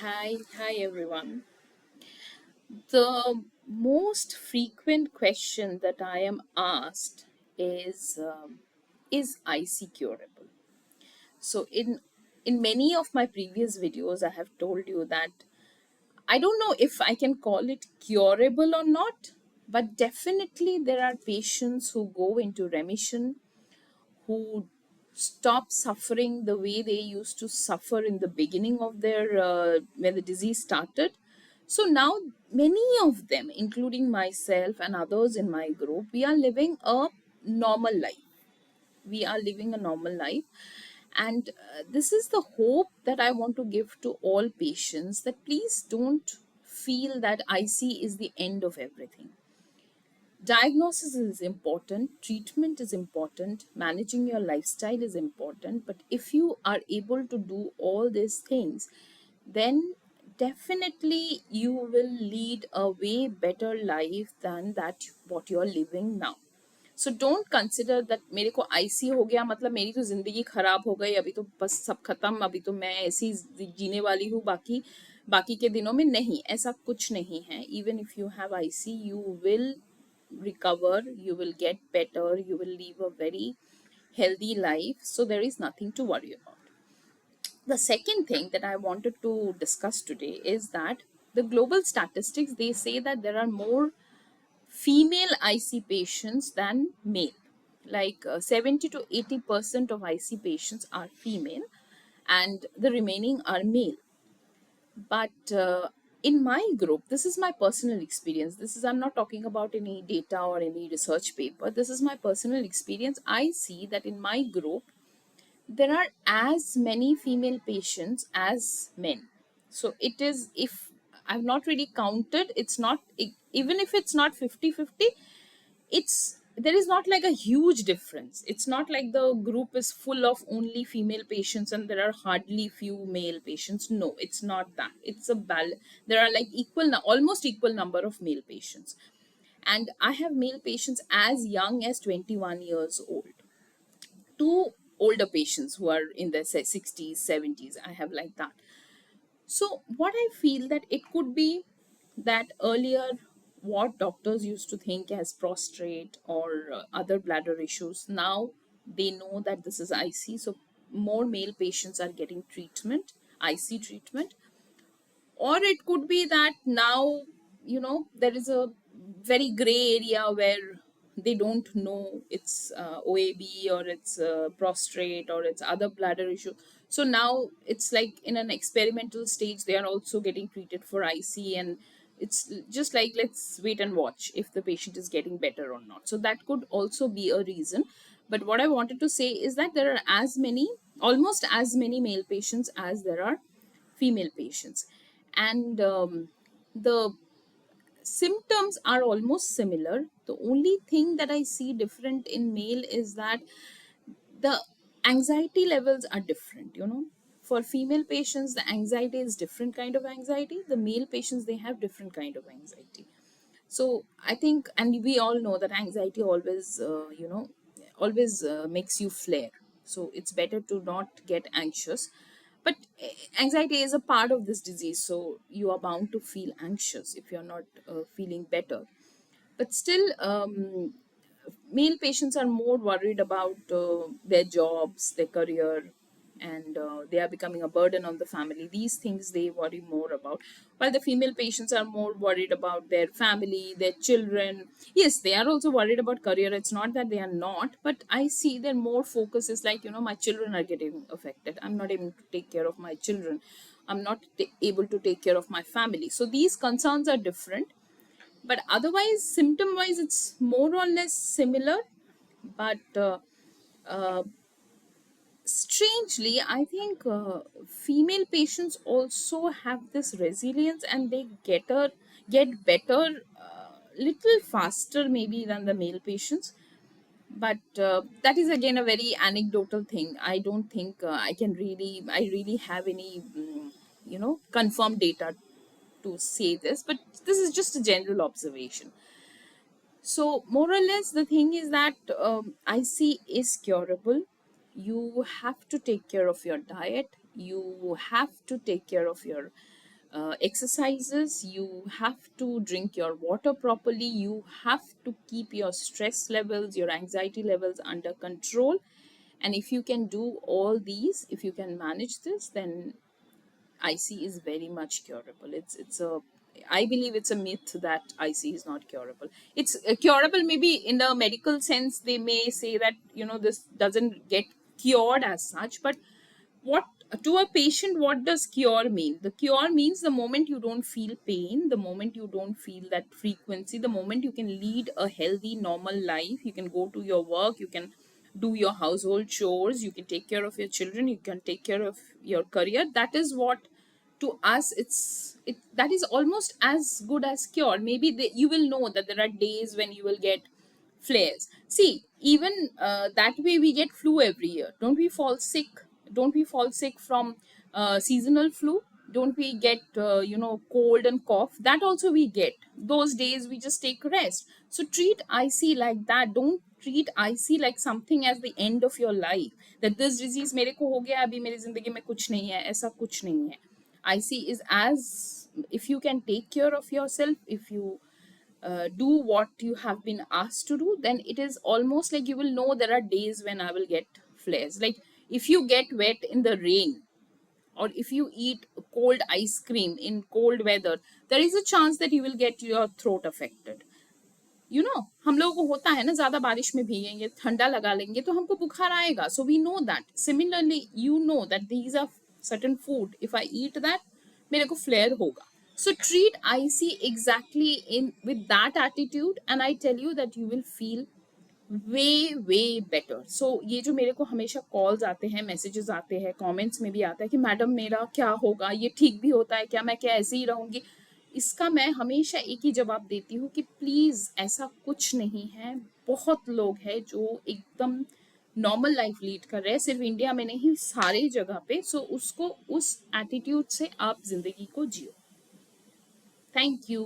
Hi everyone. The most frequent question that I am asked is IC curable? So in many of my previous videos, I have told you that I don't know if I can call it curable or not, but definitely there are patients who go into remission, who stop suffering the way they used to suffer in the beginning of their when the disease started. So now many of them, including myself and others in my group, we are living a normal life. We are living a normal life, and this is the hope that I want to give to all patients, that please don't feel that IC is the end of everything. Diagnosis is important, treatment is important, managing your lifestyle is important, but if you are able to do all these things, then definitely you will lead a way better life than that what you are living now. So don't consider that मेरे को IC हो गया मतलब मेरी तो जिंदगी खराब हो गई, अभी तो बस सब खत्म, अभी तो मैं ऐसी जीने वाली हूँ, बाकी बाकी के दिनों में नहीं, ऐसा कुछ नहीं है. Even if you have IC you will recover, you will get better, you will live a very healthy life. So there is nothing to worry about. The second thing that I wanted to discuss today is that the global statistics, they say that there are more female IC patients than male. Like 70 to 80% of IC patients are female and the remaining are male. But in my group, this is my personal experience. This is, I'm not talking about any data or any research paper. This is my personal experience. I see that in my group, there are as many female patients as men. So it is, if I've not really counted, it's not, even if it's not 50-50, it's, there is not like a huge difference. It's not like the group is full of only female patients and there are hardly few male patients. No, it's not that. It's a there are like almost equal number of male patients, and I have male patients as young as 21 years old to older patients who are in their 60s 70s. I have like that. So, what I feel that it could be that earlier, what doctors used to think as prostrate or other bladder issues, now they know that this is IC. So, more male patients are getting treatment, IC treatment. Or it could be that now, there is a very gray area where they don't know it's OAB or it's prostrate or it's other bladder issue. So now it's like in an experimental stage, they are also getting treated for IC, and it's just like let's wait and watch if the patient is getting better or not. So that could also be a reason. But what I wanted to say is that there are almost as many male patients as there are female patients, and the symptoms are almost similar. The only thing that I see different in male is that the anxiety levels are different. For female patients, the anxiety is different kind of anxiety. The male patients, they have different kind of anxiety. So I think, and we all know that anxiety always makes you flare. So it's better to not get anxious. But anxiety is a part of this disease, so you are bound to feel anxious if you're not feeling better. But still, male patients are more worried about their jobs, their career, and they are becoming a burden on the family. These things they worry more about. While the female patients are more worried about their family, their children. Yes, they are also worried about career. It's not that they are not, but I see their more focus is like, my children are getting affected. I'm not able to take care of my children. I'm not able to take care of my family. So these concerns are different, but otherwise symptom wise it's more or less similar. But uh, strangely I think female patients also have this resilience, and they get better little faster maybe than the male patients. But that is again a very anecdotal thing. I don't think I really have any confirmed data to say this, but this is just a general observation. So, more or less, the thing is that IC is curable. You have to take care of your diet. You have to take care of your exercises, you have to drink your water properly, you have to keep your stress levels, your anxiety levels under control. And if you can do all these, if you can manage this, then IC is very much curable. It's a, I believe it's a myth that IC is not curable. It's curable maybe in a medical sense. They may say that, you know, this doesn't get cured as such, but what, to a patient, what does cure mean? The cure means the moment you don't feel pain, the moment you don't feel that frequency, the moment you can lead a healthy normal life, you can go to your work, you can do your household chores, you can take care of your children, you can take care of your career. That is what, to us, it that is almost as good as cure. Maybe you will know that there are days when you will get flares. See, even that way we get flu every year. Don't we fall sick? Don't we fall sick from seasonal flu? Don't we get cold and cough? That also we get. Those days we just take rest. So treat IC like that. Don't treat IC like something as the end of your life. That this disease मेरे को हो गया, अभी मेरी जिंदगी में कुछ नहीं है. ऐसा कुछ नहीं है. IC is as, if you can take care of yourself, if you do what you have been asked to do, then it is almost like you will know there are days when I will get flares. Like if you get wet in the rain, or if you eat cold ice cream in cold weather, there is a chance that you will get your throat affected. You know, हम लोगों को होता है ना, ज्यादा बारिश में भीगेंगे, ठंडा लगा लेंगे तो हमको बुखार आएगा. So we know that. Similarly, you know that these are certain food. If I eat that, मेरे को flare होगा. So treat IC exactly in with that attitude, and I tell you that you will feel way better. So ये जो मेरे को हमेशा calls आते हैं, मैसेजेस आते हैं, कमेंट्स में भी आता है कि मैडम मेरा क्या होगा, ये ठीक भी होता है क्या, मैं क्या ऐसे ही रहूंगी, इसका मैं हमेशा एक ही जवाब देती हूँ कि प्लीज ऐसा कुछ नहीं है. बहुत लोग हैं जो एकदम नॉर्मल लाइफ लीड कर रहे हैं, सिर्फ इंडिया में नहीं, सारे जगह पे. सो उसको उस एटीट्यूड से आप जिंदगी को जियो. Thank you.